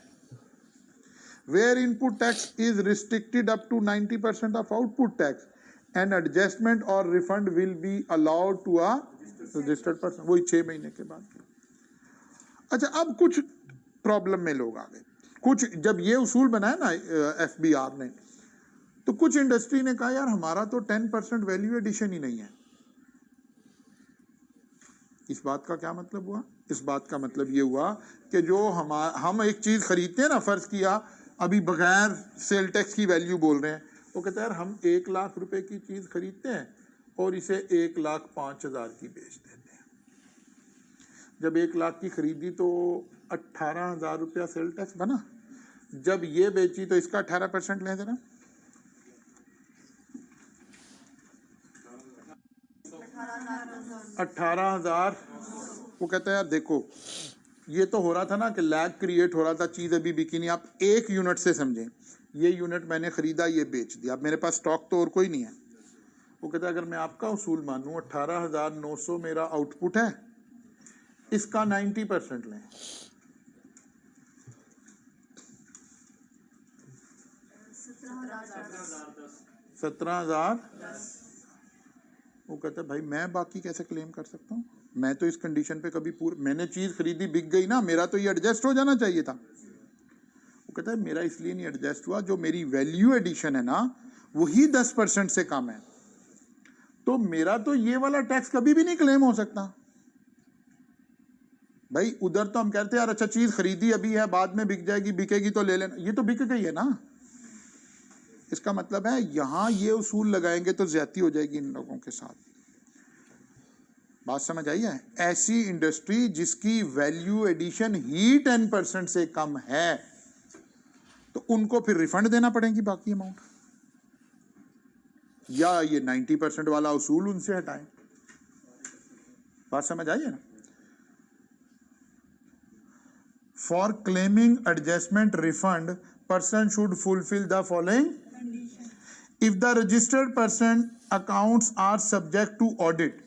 Where input tax is restricted up to 90% of output tax and adjustment और refund will be allowed to a registered person, वही 6 महीने के बाद। अच्छा अब कुछ प्रॉब्लम में लोग आ गए, कुछ जब ये उसूल बनाया ना एफबीआर ने, तो कुछ इंडस्ट्री ने कहा यार हमारा तो 10% वैल्यू एडिशन ही नहीं है। इस बात का क्या मतलब हुआ? इस बात का मतलब ये हुआ कि जो हम एक चीज खरीदते हैं ना, फर्ज किया अभी बगैर सेल टैक्स की वैल्यू बोल रहे हैं, वो कहता है यार हम 1 लाख रुपए की चीज खरीदते हैं और इसे 1,05,000 की बेच देते हैं। जब 1 लाख की खरीदी तो 18,000 रुपया सेल टैक्स बना, जब ये बेची तो इसका 18% ले देना। 18,000। वो कहता है यार देखो ये तो हो रहा था ना कि लैग क्रिएट हो रहा था, चीज अभी बिकी नहीं। आप 1 यूनिट से समझें, ये यूनिट मैंने खरीदा, ये बेच दिया, अब मेरे पास स्टॉक तो और कोई नहीं है। वो कहता है अगर मैं आपका उसूल मानूं 18,900 मेरा आउटपुट है, इसका 90% लें, 17,000। वो कहता है भाई मैं बाकी कैसे क्लेम कर सकता हूँ, मैं तो इस कंडीशन पे कभी मैंने चीज खरीदी बिक गई ना, मेरा तो ये एडजस्ट हो जाना चाहिए था। वो कहता है मेरा इसलिए नहीं एडजस्ट हुआ, जो मेरी वैल्यू एडिशन है ना वही 10% से कम है, तो मेरा तो ये वाला टैक्स कभी भी नहीं क्लेम हो सकता। भाई उधर तो हम कहते हैं यार अच्छा चीज खरीदी अभी है, बाद में बिक जाएगी, बिकेगी तो ले लेना, ये तो बिक गई है ना। इसका मतलब है यहां ये उसूल लगाएंगे तो ज्यादती हो जाएगी इन लोगों के साथ। बात समझ आई है? ऐसी इंडस्ट्री जिसकी वैल्यू एडिशन ही 10% से कम है, तो उनको फिर रिफंड देना पड़ेगी बाकी अमाउंट, या ये 90% वाला उसूल उनसे हटाएं। बात समझ आई है ना? For claiming adjustment refund person should fulfil the following. If the registered person accounts are subject to audit,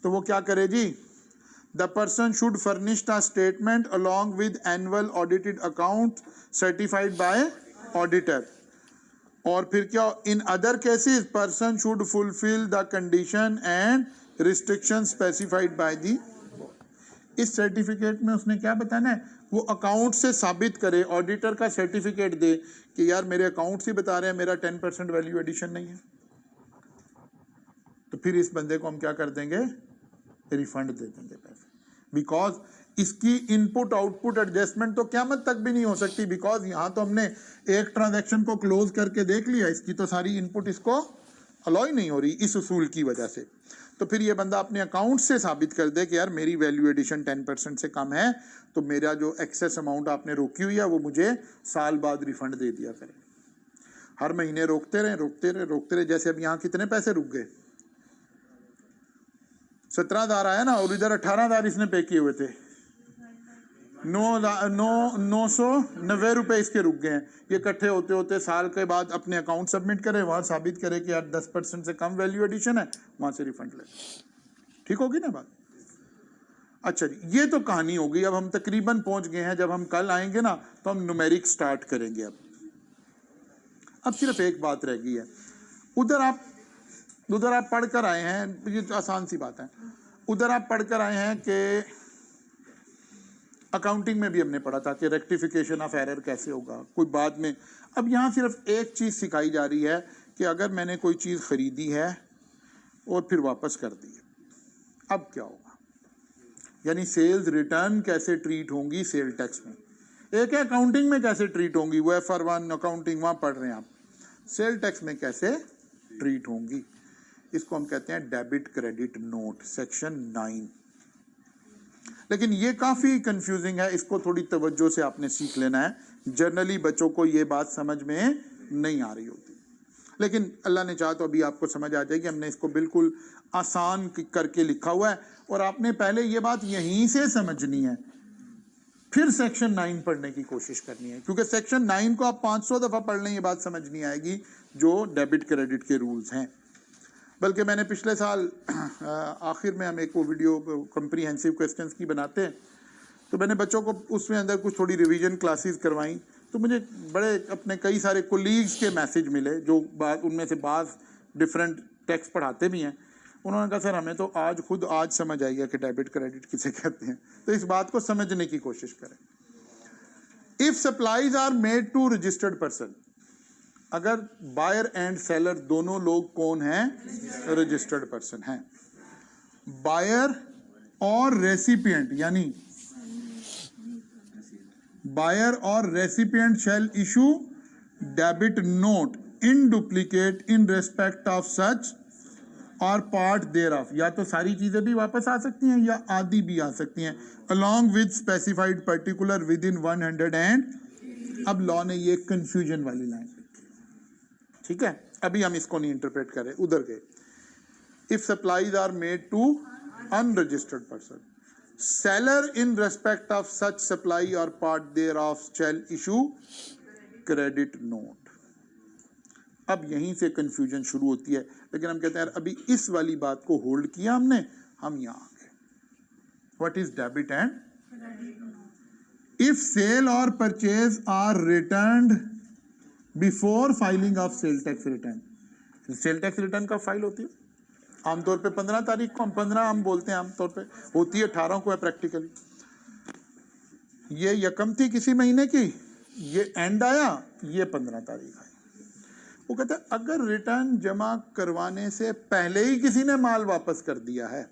तो वो क्या करे जी? The person should furnish the statement along with annual audited account certified by auditor. और फिर क्या? In other cases person should fulfil the condition and restriction specified by the. इस certificate में उसने क्या बताना है? वो अकाउंट से साबित करे, ऑडिटर का सर्टिफिकेट दे कि यार मेरे अकाउंट से बता रहे हैं मेरा 10% वैल्यू एडिशन नहीं है, तो फिर इस बंदे को हम क्या कर देंगे? रिफंड दे देंगे पैसे। बिकॉज इसकी इनपुट आउटपुट एडजस्टमेंट तो क़यामत तक भी नहीं हो सकती, बिकॉज यहां तो हमने एक ट्रांजैक्शन को क्लोज करके देख लिया, इसकी तो सारी इनपुट इसको अलाउ नहीं हो रही इस उसूल की वजह से। तो फिर ये बंदा अपने अकाउंट से साबित कर दे कि यार मेरी वैल्यू एडिशन 10% से कम है, तो मेरा जो एक्सेस अमाउंट आपने रोकी हुई है वो मुझे साल बाद रिफंड दे दिया करें। हर महीने रोकते रहे, जैसे अब यहाँ कितने पैसे रुक गए? 17,000 आया ना, और इधर 18,000 इसने पे किए हुए थे, 990 रुपए इसके रुक गए हैं। ये इकट्ठे होते होते साल के बाद अपने अकाउंट सबमिट करे, वहां साबित करे कि यार 10% से कम वैल्यू एडिशन है, वहां से रिफंड ले। ठीक होगी ना बात? अच्छा जी, ये तो कहानी होगी। अब हम तकरीबन पहुंच गए हैं, जब हम कल आएंगे ना तो हम न्यूमेरिक स्टार्ट करेंगे। अब सिर्फ एक बात रह गई है। उधर आप पढ़कर आए हैं, ये तो आसान सी बात है। उधर आप पढ़कर आए हैं कि अकाउंटिंग में भी हमने पढ़ा था कि रेक्टिफिकेशन ऑफ एरर कैसे होगा, कोई बाद में। अब यहाँ सिर्फ एक चीज़ सिखाई जा रही है कि अगर मैंने कोई चीज़ खरीदी है और फिर वापस कर दी है, अब क्या होगा? यानी सेल्स रिटर्न कैसे ट्रीट होंगी सेल टैक्स में। एक है अकाउंटिंग में कैसे ट्रीट होंगी, वो FR1 अकाउंटिंग वहाँ पढ़ रहे हैं आप। सेल टैक्स में कैसे ट्रीट होंगी, इसको हम कहते हैं डेबिट क्रेडिट नोट, सेक्शन 9। लेकिन ये काफ़ी कंफ्यूजिंग है, इसको थोड़ी तवज्जो से आपने सीख लेना है। जनरली बच्चों को ये बात समझ में नहीं आ रही होती, लेकिन अल्लाह ने चाहा तो अभी आपको समझ आ जाएगी। हमने इसको बिल्कुल आसान करके लिखा हुआ है, और आपने पहले ये बात यहीं से समझनी है, फिर सेक्शन 9 पढ़ने की कोशिश करनी है, क्योंकि सेक्शन 9 को आप 500 दफ़ा पढ़ लें ये बात समझ नहीं आएगी जो डेबिट क्रेडिट के रूल्स हैं। बल्कि मैंने पिछले साल आखिर में हम एक वो वीडियो कम्प्रीहेंसिव क्वेश्चंस की बनाते हैं, तो मैंने बच्चों को उसमें अंदर कुछ थोड़ी रिवीजन क्लासेस करवाई, तो मुझे बड़े अपने कई सारे कोलीग्स के मैसेज मिले जो उनमें से बात डिफरेंट टैक्स पढ़ाते भी हैं। उन्होंने कहा सर हमें तो आज समझ आई है कि डेबिट क्रेडिट किसे कहते हैं, तो इस बात को समझने की कोशिश करें। If supplies are made to registered person, अगर बायर एंड सेलर दोनों लोग कौन हैं? रजिस्टर्ड पर्सन हैं। बायर और रेसिपिएंट, यानी बायर और recipient shall issue debit note in duplicate in respect of such और पार्ट देयर ऑफ, या तो सारी चीजें भी वापस आ सकती हैं या आधी भी आ सकती हैं, along with specified particular with in 100 and. अब लॉ ने ये कंफ्यूजन वाली लाइन, ठीक है, अभी हम इसको नहीं इंटरप्रेट करें, उधर गए। If supplies are made to unregistered person, seller in respect of such supply और part thereof shall issue credit note. अब यहीं से कंफ्यूजन शुरू होती है, लेकिन हम कहते हैं यार अभी इस वाली बात को होल्ड किया हमने, हम यहां आ गए। What is debit and? If sale और purchase are returned before filing of sale tax return. Sale tax return कब फाइल होती है? आमतौर पे 15 तारीख को, हम 15 हम बोलते हैं आमतौर पे, होती है 18 को है प्रैक्टिकली। ये यकम थी किसी महीने की, ये एंड आया, ये 15 तारीख आई। वो कहते हैं अगर रिटर्न जमा करवाने से पहले ही किसी ने माल वापस कर दिया है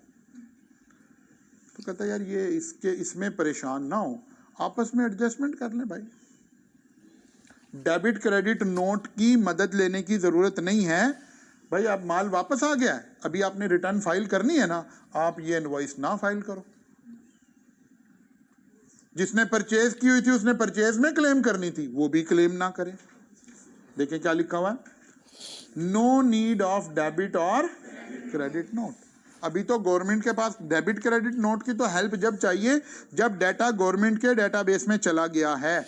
तो कहता है यार ये इसमें परेशान ना हो, आपस में एडजस्टमेंट कर लें भाई। डेबिट क्रेडिट नोट की मदद लेने की जरूरत नहीं है भाई। आप माल वापस आ गया है, अभी आपने रिटर्न फाइल करनी है ना, आप ये इनवॉइस ना फाइल करो। जिसने परचेज की हुई थी उसने परचेज में क्लेम करनी थी, वो भी क्लेम ना करे। देखें क्या लिखा हुआ है, नो नीड ऑफ डेबिट और क्रेडिट नोट। अभी तो गवर्नमेंट के पास डेबिट क्रेडिट नोट की तो हेल्प जब चाहिए जब डाटा गवर्नमेंट के डेटाबेस में चला गया है,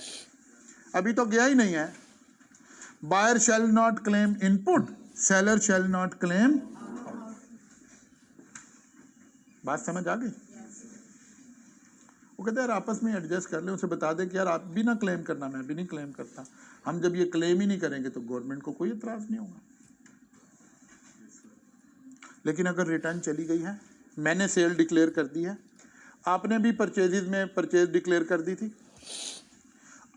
अभी तो गया ही नहीं है। Buyer shall not claim input, seller shall not claim. बात समझ आ गई? वो कहते हैं यार आपस में एडजस्ट कर ले, उसे बता दे कि यार आप भी ना क्लेम करना, मैं भी नहीं क्लेम करता। हम जब ये क्लेम ही नहीं करेंगे तो गवर्नमेंट को कोई इतराज नहीं होगा। लेकिन अगर रिटर्न चली गई है, मैंने सेल डिक्लेयर कर दी है, आपने भी परचेजेस में परचेज डिक्लेयर कर दी थी,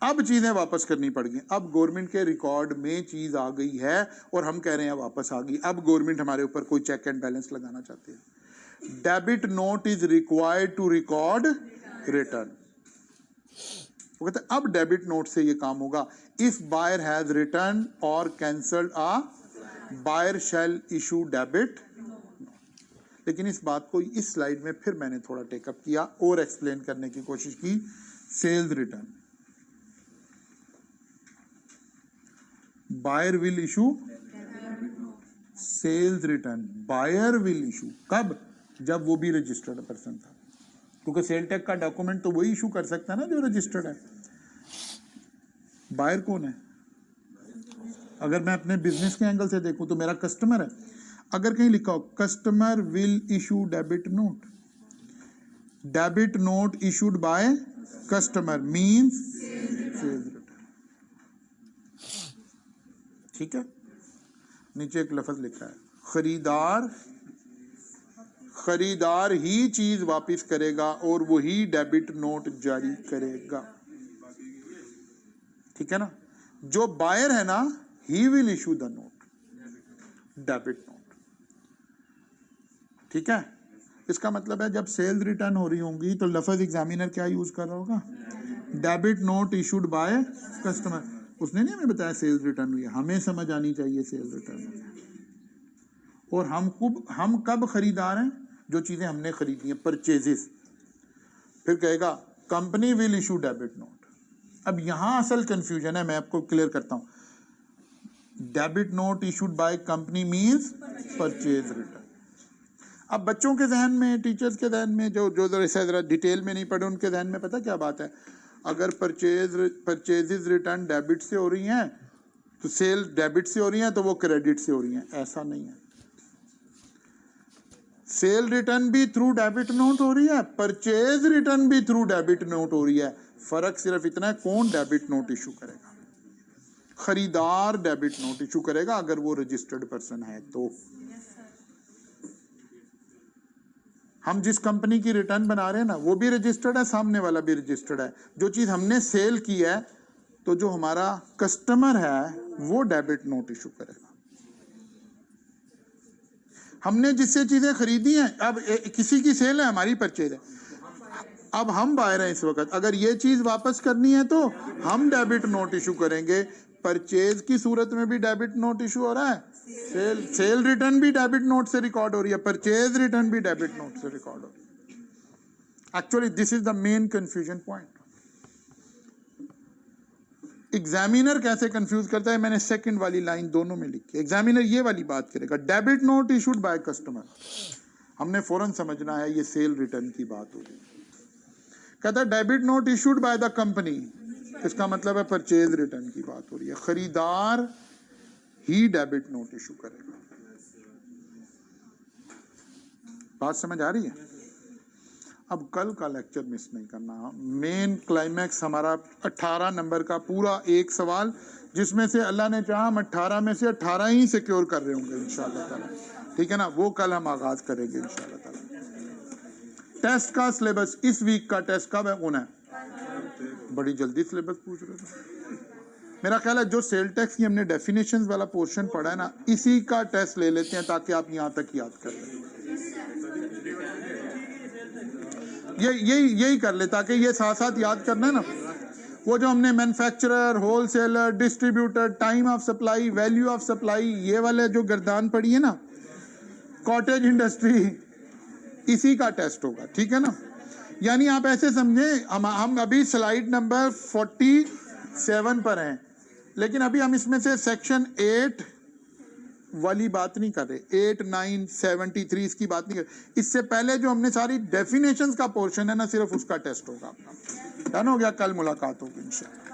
अब चीजें वापस करनी पड़ गई। अब गवर्नमेंट के रिकॉर्ड में चीज आ गई है और हम कह रहे हैं वापस आ गई। अब गवर्नमेंट हमारे ऊपर कोई चेक एंड बैलेंस लगाना चाहती है। Debit note is required to record return. वो कहते हैं अब डेबिट नोट से ये काम होगा। इफ बायर हैज रिटर्न और कैंसल्ड आ, बायर शैल इशू डेबिट। लेकिन इस बात को इस स्लाइड में फिर मैंने थोड़ा टेकअप किया और एक्सप्लेन करने की कोशिश की। Sales return, buyer will issue sales return, buyer will issue कब? जब वो भी रजिस्टर्ड पर्सन था, क्योंकि सेल टैक्स का डॉक्यूमेंट तो वही इशू कर सकता है ना जो रजिस्टर्ड है। बायर कौन है? अगर मैं अपने बिजनेस के एंगल से देखूं तो मेरा कस्टमर है। अगर कहीं लिखा हो customer will issue debit note, debit note issued by customer means sales return. ठीक है, नीचे एक लफ्ज लिखा है खरीदार ही चीज वापस करेगा और वही डेबिट नोट जारी करेगा। ठीक है ना? जो बायर है ना, he will issue the note, debit note. ठीक है, इसका मतलब है जब सेल रिटर्न हो रही होंगी तो लफ्ज एग्जामिनर क्या यूज कर रहा होगा? Debit note issued by customer. उसने नहीं हमें बताया सेल्स रिटर्न हुई है, हमें समझ आनी चाहिए सेल्स रिटर्न हुई है। और हम कब खरीदार हैं? जो चीजें हमने खरीदी हैं, परचेजेस। फिर कहेगा company will issue debit note. अब यहां असल कंफ्यूजन है, मैं आपको क्लियर करता हूं। Debit note issued by company means purchase return. अब बच्चों के जहन में, टीचर्स के जहन में, जो जरा डिटेल में नहीं पढ़े, उनके जहन में पता क्या बात है? अगर परचेजेस रिटर्न डेबिट से हो रही हैं तो सेल डेबिट से हो रही हैं तो वो क्रेडिट से हो रही हैं। ऐसा नहीं है। सेल रिटर्न भी थ्रू डेबिट नोट हो रही है, परचेज रिटर्न भी थ्रू डेबिट नोट हो रही है। फर्क सिर्फ इतना है कौन डेबिट नोट इशू करेगा। खरीदार डेबिट नोट इशू करेगा अगर वो रजिस्टर्ड पर्सन है तो। हम जिस कंपनी की रिटर्न बना रहे हैं ना, वो भी रजिस्टर्ड है, सामने वाला भी रजिस्टर्ड है। जो चीज हमने सेल की है तो जो हमारा कस्टमर है वो डेबिट नोट इशू करेगा। हमने जिससे चीजें खरीदी हैं, अब किसी की सेल है, हमारी परचेज है, अब हम बायर हैं इस वक्त। अगर ये चीज वापस करनी है तो हम डेबिट नोट इशू करेंगे। परचेज की सूरत में भी डेबिट नोट इशू हो रहा है, सेल रिटर्न भी डेबिट नोट से रिकॉर्ड हो रही है, परचेज रिटर्न भी डेबिट नोट से रिकॉर्ड हो रही है। Actually this is the main confusion point. Examiner कैसे कंफ्यूज करता है, मैंने सेकंड वाली लाइन दोनों में लिखी है। एग्जामिनर ये वाली बात करेगा, debit note issued by customer, हमने फौरन समझना है ये सेल रिटर्न की बात हो रही है। कहता है debit note issued by the company, इसका मतलब है परचेज रिटर्न की बात हो रही है। खरीदार ही डेबिट नोट इशू करेगा। बात समझ आ रही है? अब कल का लेक्चर मिस नहीं करना। मेन क्लाइमैक्स हमारा 18 नंबर का पूरा एक सवाल, जिसमें से अल्लाह ने चाहा हम 18 में से 18 ही सिक्योर कर रहे होंगे इंशाअल्लाह ताला। ठीक है ना, वो कल हम आगाज करेंगे इंशाल्लाह ताला। टेस्ट का सिलेबस, इस वीक का टेस्ट कब होना है? बड़ी जल्दी सिलेबस पूछ रहे थे। मेरा ख्याल है जो सेल टैक्स की हमने डेफिनेशंस वाला पोर्शन पढ़ा है ना, इसी का टेस्ट ले लेते हैं ताकि आप यहाँ तक याद कर लें। यही कर ले ताकि ये साथ साथ याद करना है ना। वो जो हमने manufacturer, wholesaler, distributor, time of supply, value of supply, ये वाले जो गर्दान पड़ी है ना, कॉटेज इंडस्ट्री, इसी का टेस्ट होगा, ठीक है ना। यानी आप ऐसे समझे, हम अभी स्लाइड नंबर 47 पर हैं, लेकिन अभी हम इसमें से सेक्शन 8 वाली बात नहीं कर रहे, 8, 9, 73 इसकी बात नहीं कर रहे। इससे पहले जो हमने सारी डेफिनेशंस का पोर्शन है ना, सिर्फ उसका टेस्ट होगा अपना। डन हो गया, कल मुलाकात होगी इंशाल्लाह।